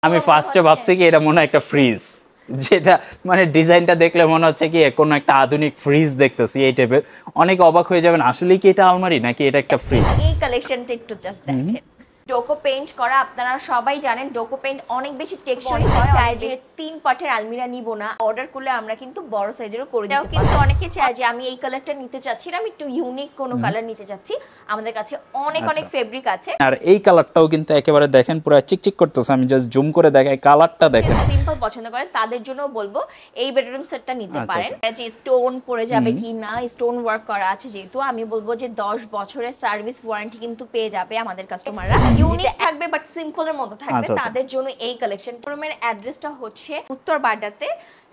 আমি ফার্স্টে ভাবছি কি এটা মনে হয় একটা ফ্রিজ, যেটা মানে ডিজাইনটা দেখলে মনে হচ্ছে কি কোনো একটা আধুনিক ফ্রিজ দেখতেছি এই টাইপের। অনেক অবাক হয়ে যাবেন আসলে কি এটা আলমারি নাকি এটা একটা ফ্রিজ। এই কালেকশনটা একটু জাস্ট দেখেন, ডোকো পেইন্ট করা। আপনারা সবাই জানেন ডোকো পেইন্ট অনেক বেশি টেকসই হয়। চাই যে 3 পার্টের আলমিরা নিব না, অর্ডার করলে আমরা কিন্তু বড় সাইজেরও করে দিতে পারি। কিন্তু অনেকে চায় যে আমি এই কালারটা নিতে চাচ্ছি না, আমি একটু ইউনিক কোনো কালার নিতে চাচ্ছি। আমাদের কাছে অনেক অনেক ফেব্রিক আছে। আর এই কালারটাও কিন্তু একেবারে দেখেন পুরো চিকচিক করতেছে, আমি জাস্ট জুম করে দেখাই কালারটা দেখেন। সিম্পল পছন্দ করেন তাদের জন্য বলবো এই বেডরুম সেটটা নিতে পারেন। যে স্টোন পড়ে যাবে কি না, স্টোন ওয়ার্ক করা আছে যেহেতু, আমি বলবো যে 10 বছরের সার্ভিস ওয়ারেন্টি কিন্তু পেয়ে যাবে আমাদের কাস্টমাররা। ইউনিক থাকবে বাট সিম্পলের মধ্যে থাকবে, তাদের জন্য এই কালেকশন। রুমের অ্যাড্রেসটা হচ্ছে উত্তর বাড্ডাতে,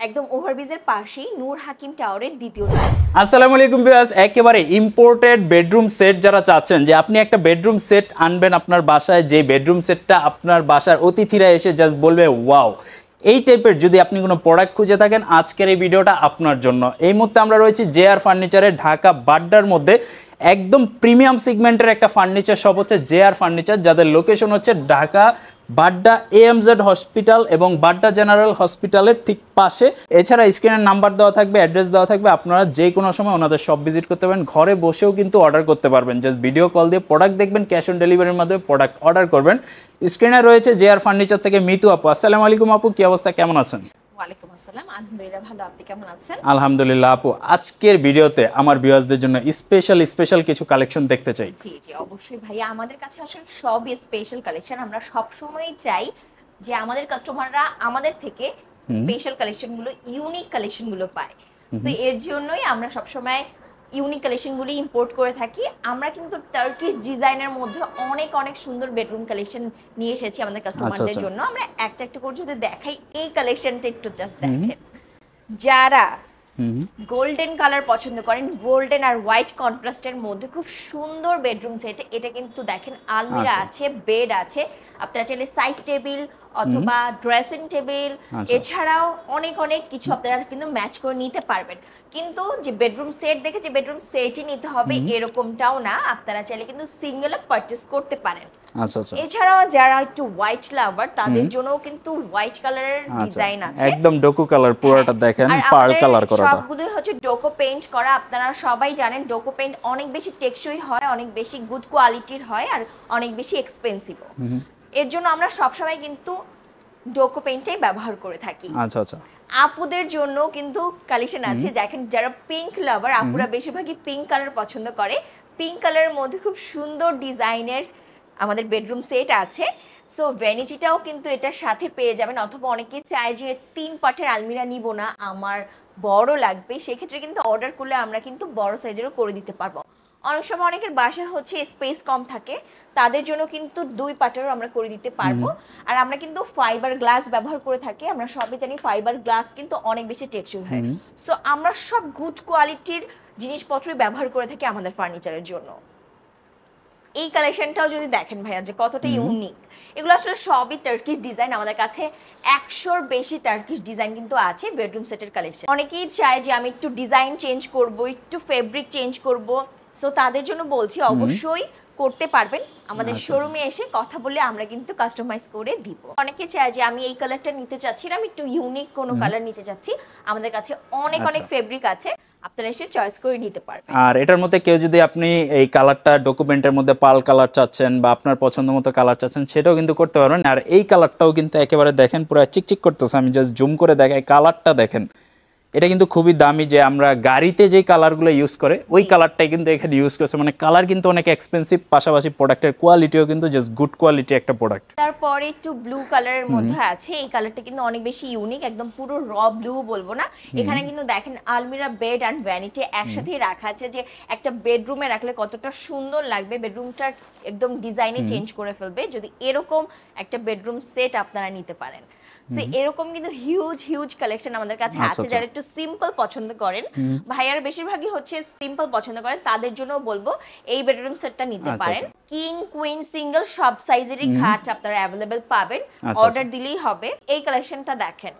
একদম ওভারব্রিজের পাশেই নূর হাকিম টাওয়ারের দ্বিতীয় তলায়। আসসালামু আলাইকুম ভিউয়ার্স, একেবারে ইম্পোর্টেড বেডরুম সেট যারা চাচ্ছেন যে আপনি একটা বেডরুম সেট আনবেন আপনার বাসায়, যে বেডরুম সেটটা আপনার বাসার অতিথিরা এসে জাস্ট বলবে ওয়াও, এই টাইপের যদি আপনি কোনো প্রোডাক্ট খুঁজে থাকেন আজকের এই ভিডিওটা আপনার জন্য। এই মুহূর্তে আমরা রয়েছি জেআর ফার্নিচারের ঢাকা বাড্ডার মধ্যে। একদম প্রিমিয়াম সেগমেন্টের একটা ফার্নিচার শপ হচ্ছে জেআর ফার্নিচার, যাদের লোকেশন হচ্ছে ঢাকা বাড্ডা এএমজেড হসপিটাল এবং বাড্ডা জেনারেল হসপিটালের ঠিক পাশে। এছাড়া স্ক্রিনের নাম্বার দেওয়া থাকবে, অ্যাড্রেস দেওয়া থাকবে, আপনারা যে কোনো সময় ওনাদের শপ ভিজিট করতে পারেন, ঘরে বসেও কিন্তু অর্ডার করতে পারবেন। জাস্ট ভিডিও কল দিয়ে প্রোডাক্ট দেখবেন, ক্যাশ অন ডেলিভারির মাধ্যমে প্রোডাক্ট অর্ডার করবেন। স্ক্রিনে রয়েছে জেআর ফার্নিচার থেকে মিতু আপু। আসসালামু আলাইকুম আপু, কি অবস্থা, কেমন আছেন? ওয়ালাইকুম আসসালাম, আলহামদুলিল্লাহ ভালো, আপনি কেমন আছেন? আলহামদুলিল্লাহ আপু, আজকের ভিডিওতে আমার ভিউয়ার্সদের জন্য স্পেশাল কিছু কালেকশন দেখতে চাই। জি জি অবশ্যই ভাইয়া, আমাদের কাছে আসলে সবই স্পেশাল কালেকশন। আমরা সব সময়ই চাই যে আমাদের কাস্টমাররা আমাদের থেকে স্পেশাল কালেকশনগুলো, ইউনিক কালেকশনগুলো পায়। তো এর জন্যই আমরা সব সময় ইউনিক কালেকশনগুলো ইম্পোর্ট করে থাকি। আমরা কিন্তু টার্কিশ ডিজাইনের মধ্যে অনেক অনেক সুন্দর বেডরুম কালেকশন নিয়ে এসেছি আমাদের কাস্টমারদের জন্য। আমরা একটা একটা করে যদি দেখাই, এই কালেকশনটা একটু জাস্ট দেখেন। যারা গোল্ডেন কালার পছন্দ করেন, গোল্ডেন আর হোয়াইট কন্ট্রাস্টের মধ্যে খুব সুন্দর বেডরুম সেট। এটা কিন্তু দেখেন আলমিরা আছে, বেড আছে, আপনারা চাইলে সাইড টেবিল অথবা ড্রেসিং টেবিল, এছাড়াও অনেক অনেক কিছু আপনারা কিন্তু ম্যাচ করে নিতে পারবেন। কিন্তু যে বেডরুম সেট দেখে যে বেডরুম সেটই নিতে হবে এরকমটাও না, আপনারা চাইলে কিন্তু সিঙ্গেলও পারচেজ করতে পারেন। এছাড়াও যারা একটু হোয়াইট লাভার তাদের জন্যও কিন্তু হোয়াইট কালারের ডিজাইন আছে, একদম ডোকো কালার পুরোটা দেখেন, পার্ল কালার করা, সবগুলোই হচ্ছে ডোকো পেইন্ট করা। আপনারা সবাই জানেন ডোকো পেইন্ট অনেক বেশি টেকসই হয়, অনেক বেশি গুড কোয়ালিটির হয় আর অনেক বেশি এক্সপেন্সিভ। এর জন্য আমরা সবসময় কিন্তু ডোকো পেইন্টটাই ব্যবহার করে থাকি। আপুদের জন্য কিন্তু কালেকশন আছে, দেখেন যারা পিঙ্ক লাভার, আপুরা বেশিরভাগই পিঙ্ক কালার পছন্দ করে। পিঙ্ক কালারের মধ্যে খুব সুন্দর ডিজাইনের আমাদের বেডরুম সেট আছে। সো ভ্যানিটিটাও কিন্তু এটার সাথে পেয়ে যাবেন। অথবা অনেকে চায় যে 3 পার্টের আলমিরা নিব না, আমার বড় লাগবে, সেক্ষেত্রে কিন্তু অর্ডার করলে আমরা কিন্তু বড় সাইজেরও করে দিতে পারবো। অনেক সময় অনেকের বাসা হচ্ছে স্পেস কম থাকে, তাদের জন্য কিন্তু 2 পার্টেরও আমরা করে দিতে পারবো। আর আমরা কিন্তু ফাইবার গ্লাস ব্যবহার করে থাকি। আমরা সবাই জানি ফাইবার গ্লাস কিন্তু অনেক বেশি টেকসই হয়। সো আমরা সব গুড কোয়ালিটির জিনিসপত্রই ব্যবহার করে থাকি আমাদের ফার্নিচারের জন্য। এই কালেকশনটাও যদি দেখেন ভাইয়া যে কতটা ইউনিক, এগুলো আসলে সবই টার্কিশ ডিজাইন। আমাদের কাছে 100-র বেশি টার্কিশ ডিজাইন কিন্তু আছে বেডরুম সেটের কালেকশন। অনেকেই চায় যে আমি একটু ডিজাইন চেঞ্জ করব, একটু ফেব্রিক চেঞ্জ করব, সো তাদের জন্য বলছি অবশ্যই করতে পারবেন। আমাদের শোরুমে এসে কথা বলে আমরা কিন্তু কাস্টমাইজ করে দিব। অনেকে চায় যে আমি এই কালারটা নিতে চাচ্ছি না, আমি একটু ইউনিক কোনো কালার নিতে চাচ্ছি, আমাদের কাছে অনেক অনেক ফেব্রিক আছে, আপনারা এসে চয়েস করে নিতে পারবেন। আর এটার মধ্যে কেউ যদি আপনি এই কালারটা ডকুমেন্টের মধ্যে পাল কালার চাচ্ছেন বা আপনার পছন্দ মতো কালার চাচ্ছেন সেটাও কিন্তু করতে পারবেন। আর এই কালারটাও কিন্তু একেবারে দেখেন পুরো চিকচিক করতেছে, আমি জাস্ট জুম করে দেখাই কালারটা দেখেন। এটা কিন্তু খুবই দামি, যে আমরা গাড়িতে যে কালারগুলো ইউজ করে ওই কালারটাই কিন্তু এখানে ইউজ করছে। মানে কালার কিন্তু অনেক এক্সপেন্সিভ, পাশাপাশি প্রোডাক্টের কোয়ালিটিও কিন্তু জাস্ট গুড কোয়ালিটি একটা প্রোডাক্ট। তারপরে একটু ব্লু কালারের মধ্যে আছে, এই কালারটা কিন্তু অনেক বেশি ইউনিক, একদম পুরো র ব্লু বলবো না। এখানে কিন্তু দেখেন আলমিরা, বেড এন্ড ভ্যানিটি একসাথেই রাখা আছে, যে একটা বেডরুমে রাখলে কতটা সুন্দর লাগবে, বেডরুমটা একদম ডিজাইনে চেঞ্জ করে ফেলবে যদি এরকম একটা বেডরুম সেট আপনারা নিতে পারেন। সো এরকম কিন্তু হিউজ কালেকশন আমাদের কাছে আছে। যারা একটু সিম্পল পছন্দ করেন, ভাইয়ার বেশিরভাগই হচ্ছে সিম্পল পছন্দ করেন, তাদের জন্য বলবো এই বেডরুম সেটটা নিতে পারেন। কিং কুইন সিঙ্গেল সব সাইজেরই খাট আপনারা अवेलेबल পাবেন, অর্ডার দিলেই হবে। এই কালেকশনটা দেখেন,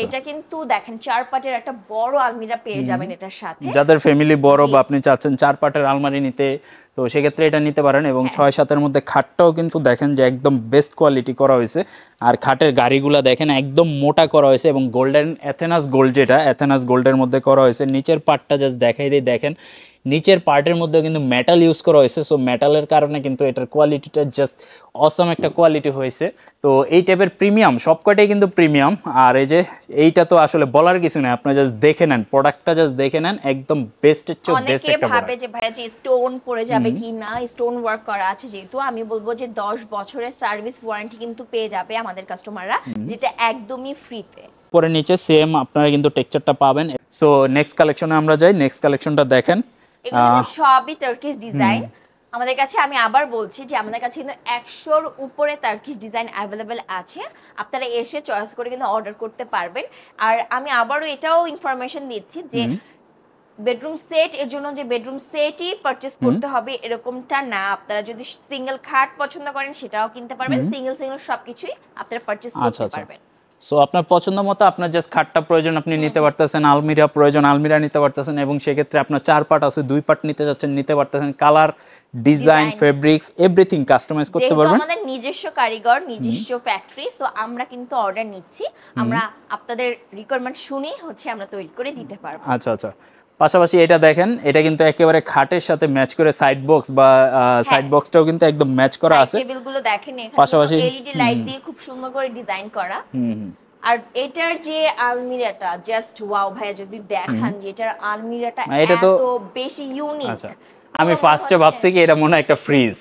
এটা কিন্তু দেখেন 4 পাটের একটা বড় আলমিরা পেয়ে যাবেন এটার সাথে। যাদের ফ্যামিলি বড় বা আপনি চাচ্ছেন 4 পাটের আলমারি নিতে, তো সেক্ষেত্রে এটা নিতে পারেন। এবং 6-7 এর মধ্যে খাটটাও কিন্তু দেখেন যে একদম বেস্ট কোয়ালিটি করা হয়েছে। আর খাটের গাড়িগুলো দেখেন একদম মোটা করা হয়েছে এবং গোল্ডেন অ্যাথেনাস গোল্ড, যেটা অ্যাথেনাস গোল্ডের মধ্যে করা হয়েছে। নিচের পার্টটা জাস্ট দেখাই দিই, দেখেন নিচের পার্টের মধ্যে কিন্তু মেটাল ইউজ করা হয়েছে। সো মেটালের কারণে কিন্তু এটার কোয়ালিটিটা জাস্ট অসম একটা কোয়ালিটি হয়েছে। তো এই টাইপের প্রিমিয়াম সবকটাই কিন্তু প্রিমিয়াম। আর এই যে এইটা তো আসলে বলার কিছু নেই, আপনারা জাস্ট দেখে নেন, প্রোডাক্টটা জাস্ট দেখে নেন, একদম বেস্টের চেয়ে বেস্ট একটা ভাবে যে ভাইয়া যে স্টোন পড়ে যাবে কি না, স্টোন ওয়ার্ক করা আছে যেহেতু, আমি বলবো যে 10 বছরের সার্ভিস ওয়ারেন্টি কিন্তু পেয়ে যাবে আমাদের কাস্টমাররা, যেটা একদমই ফ্রিতে। পরে নিচে সেম আপনারা কিন্তু টেক্সচারটা পাবেন। সো নেক্সট কালেকশনে আমরা যাই। নেক্সট কালেকশনটা দেখেন, এগুলো সবই টার্কিশ ডিজাইন আমাদের কাছে। আমি আবার বলছি যে আমাদের কাছে কিন্তু 100-র উপরে টার্কিশ ডিজাইন अवेलेबल আছে, আপনারা এসে চয়েস করে কিন্তু অর্ডার করতে পারবেন। আর আমি আবারও এটাও ইনফরমেশন দিচ্ছি যে বেডরুম সেট এর জন্য যে বেডরুম সেটই পারচেজ করতে হবে এরকমটা না, আপনারা যদি সিঙ্গেল খাট পছন্দ করেন সেটাও কিনতে পারবেন, সিঙ্গেল সবকিছুই আপনারা পারচেজ করতে পারবেন। সো আপনার পছন্দ মতো আপনার জাস্ট খাটটা প্রয়োজন আপনি নিতে পারতেছেন, আলমিরা প্রয়োজন আলমিরা নিতে পারতেছেন, এবং সেক্ষেত্রে আপনার 4 পার্ট আছে 2 পার্ট নিতে যাচ্ছেন নিতে পারতেছেন। Colour, design, fabrics everything customize করতে পারবেন। আমাদের নিজস্ব কারিগর, নিজস্ব ফ্যাক্টরি, সো আমরা কিন্তু অর্ডার নিচ্ছি, আমরা আপনাদের রিকোয়ারমেন্ট শুনি হচ্ছে আমরা তৈরি করে দিতে পারবো। আচ্ছা আচ্ছা। পাশাপাশি এটা দেখেন, এটা কিন্তু একেবারে খাটের সাথে ম্যাচ করে সাইড বক্স বা সাইড বক্সটাও কিন্তু একদম ম্যাচ করা আছে। টেবিলগুলো দেখেন এখানে পাশাপাশি এলইডি লাইট দিয়ে খুব সুন্দর করে ডিজাইন করা। আর এটার যে আলমিরাটা জাস্ট ওয়াও ভাইয়া, যদি দেখান যে এটার আলমিরাটা এত বেশি ইউনিক। আচ্ছা, আমি ফার্স্টে ভাবছি কি এটা মনে হয় একটা ফ্রিজ,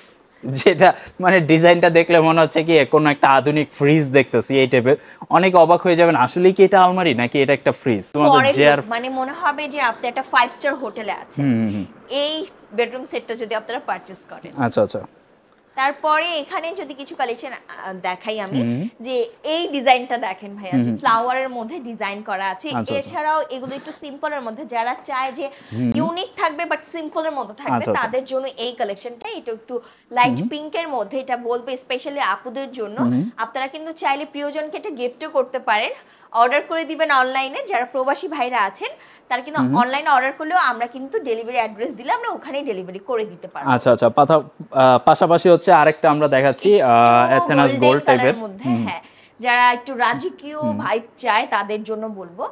যেটা মানে ডিজাইনটা দেখলে মনে হচ্ছে কি কোনো একটা আধুনিক ফ্রিজ দেখতেছি এই টাইপের। অনেক অবাক হয়ে যাবেন আসলে কি এটা আলমারি নাকি এটা একটা ফ্রিজ। তোমাদের চেয়ার মানে মনে হবে যে আপনি একটা 5 স্টার হোটেলে আছেন এই বেডরুম সেটটা যদি আপনারা পারচেজ করেন। আচ্ছা আচ্ছা। তারপরে এখানে যদি কিছু কালেকশন দেখাই আমি, যে এই ডিজাইনটা দেখেন ভাইয়া, যে ফ্লাওয়ারের মধ্যে ডিজাইন করা আছে। এছাড়াও এগুলো একটু সিম্পলের মধ্যে, যারা চায় যে ইউনিক থাকবে বাট সিম্পলের মধ্যে থাকবে তাদের জন্য এই কালেকশনটা। এটা একটু লাইট পিঙ্কের মধ্যে, এটা বলবো স্পেশালি আপুদের জন্য। আপনারা কিন্তু চাইলে প্রিয়জনকে এটা গিফটও করতে পারেন, অর্ডার করে দিবেন অনলাইনে। যারা প্রবাসী ভাইরা আছেন তারা কিন্তু অনলাইনে অর্ডার করলেও আমরা কিন্তু ডেলিভারি অ্যাড্রেস দিলে আমরা ওখানেই ডেলিভারি করে দিতে পারবো। আচ্ছা আচ্ছা। পাশাপাশি হচ্ছে আরেকটা আমরা দেখাচ্ছি অ্যাথেনাস গোল্ড টাইপের মধ্যে। হ্যাঁ, যারা একটু রাজকীয় ভাইব চায় তাদের জন্য বলবো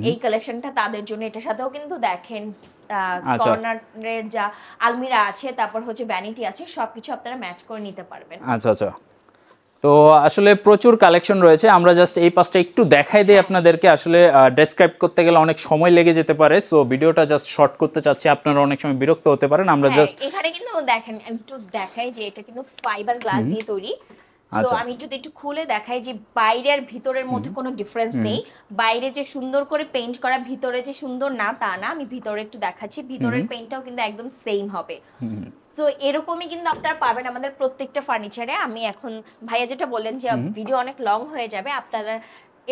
এই কালেকশনটা তাদের জন্য। এটার সাথেও কিন্তু দেখেন কর্নারের যা আলমিরা আছে, তারপর হচ্ছে ভ্যানিটি আছে, সবকিছু আপনারা ম্যাচ করে নিতে পারবেন। আচ্ছা আচ্ছা। তো আসলে প্রচুর কালেকশন রয়েছে, আমরা জাস্ট এই পাশটা একটু দেখাই দিই আপনাদেরকে। আসলে ডেসক্রাইব করতে গেলে অনেক সময় লেগে যেতে পারে, সো ভিডিওটা জাস্ট শর্ট করতে চাচ্ছি, আপনারা অনেক সময় বিরক্ত হতে পারেন। আমরা জাস্ট এখানে কিন্তু দেখেন একটু দেখাই যে এটা কিন্তু ফাইবার গ্লাস দিয়ে তৈরি। সো আমি যদি একটু খুলে দেখাই যে বাইরে আর ভিতরের মধ্যে কোনো ডিফারেন্স নেই। বাইরে যে সুন্দর করে পেইন্ট করা, ভিতরে যে সুন্দর না তা না। আমি ভিতরে একটু দেখাচ্ছি, ভিতরের পেইন্টটাও কিন্তু একদম সেম হবে। তো এরকমই কিন্তু আপনারা পাবেন আমাদের প্রত্যেকটা ফার্নিচারে। আমি এখন ভাইয়া যেটা বললেন যে ভিডিও অনেক লং হয়ে যাবে, আপনারা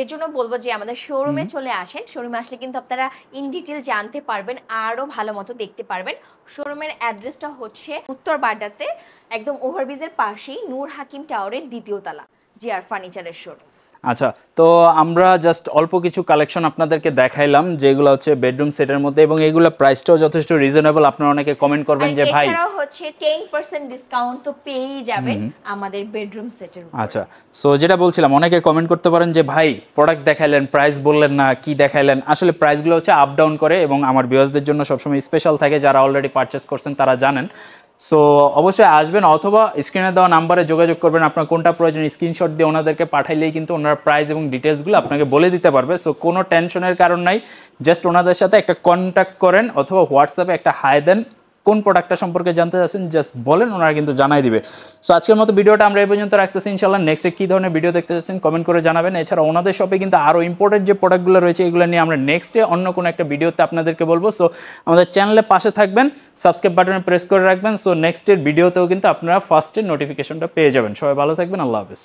এর জন্য বলবো যে আমাদের শোরুমে চলে আসেন। শোরুমে আসলে কিন্তু আপনারা ইন ডিটেল জানতে পারবেন, আরো ভালো মতো দেখতে পারবেন। শোরুমের অ্যাড্রেসটা হচ্ছে উত্তর বাড্ডাতে, একদম ওভারব্রিজের পাশেই নূর হাকিম টাওয়ারের 2য় তলা, জিআর ফার্নিচারের শোরুম। আচ্ছা, তো আমরা জাস্ট অল্প কিছু কালেকশন আপনাদেরকে দেখাইলাম যেগুলো হচ্ছে বেডরুম সেটের মধ্যে, এবং এগুলো প্রাইসটাও যথেষ্ট রিজনেবল। আপনারা অনেকে কমেন্ট করবেন যে ভাই এছাড়াও হচ্ছে 10% ডিসকাউন্ট তো পেয়েই যাবেন আমাদের বেডরুম সেটের উপর। আচ্ছা, সো যেটা বলছিলাম, অনেকে কমেন্ট করতে পারেন যে ভাই প্রোডাক্ট দেখাইলেন প্রাইস বললেন না, কি দেখাইলেন। আসলে প্রাইসগুলো হচ্ছে আপ ডাউন করে, এবং আমার ভিউয়ার্সদের জন্য সবসময় স্পেশাল থাকে, যারা অলরেডি পারচেস করছেন তারা জানেন। সো অবশ্যই আসবেন, অথবা স্ক্রিনে দেওয়া নাম্বারে যোগাযোগ করবেন। আপনার কোনটা প্রয়োজন স্ক্রিনশট দিয়ে ওনাদেরকে পাঠাইলেই কিন্তু ওনারা প্রাইস এবং ডিটেলসগুলো আপনাকে বলে দিতে পারবে। সো কোনো টেনশনের কারণ নাই, জাস্ট ওনাদের সাথে একটা কন্ট্যাক্ট করেন অথবা হোয়াটসঅ্যাপে একটা হাই দেন, কোন প্রোডাক্টটা সম্পর্কে জানতে চাচ্ছেন জাস্ট বলেন, ওনারা কিন্তু জানাই দিবে। সো আজকের মতো ভিডিওটা আমরা এই পর্যন্ত রাখতেছি। ইনশাআল্লাহ নেক্সটে কী ধরনের ভিডিও দেখতে চাচ্ছেন কমেন্ট করে জানাবেন। এছাড়া ওনাদের শপে কিন্তু আরও ইম্পর্টেন্ট যে প্রোডাক্টগুলো রয়েছে এগুলো নিয়ে আমরা নেক্সটে অন্য কোনো একটা ভিডিওতে আপনাদেরকে বলবো। সো আমাদের চ্যানেলে পাশে থাকবেন, সাবস্ক্রাইব বাটনে প্রেস করে রাখবেন। সো নেক্সটের ভিডিওতেও কিন্তু আপনারা ফার্স্টে নোটিফিকেশনটা পেয়ে যাবেন। সবাই ভালো থাকবেন, আল্লাহ হাফেজ।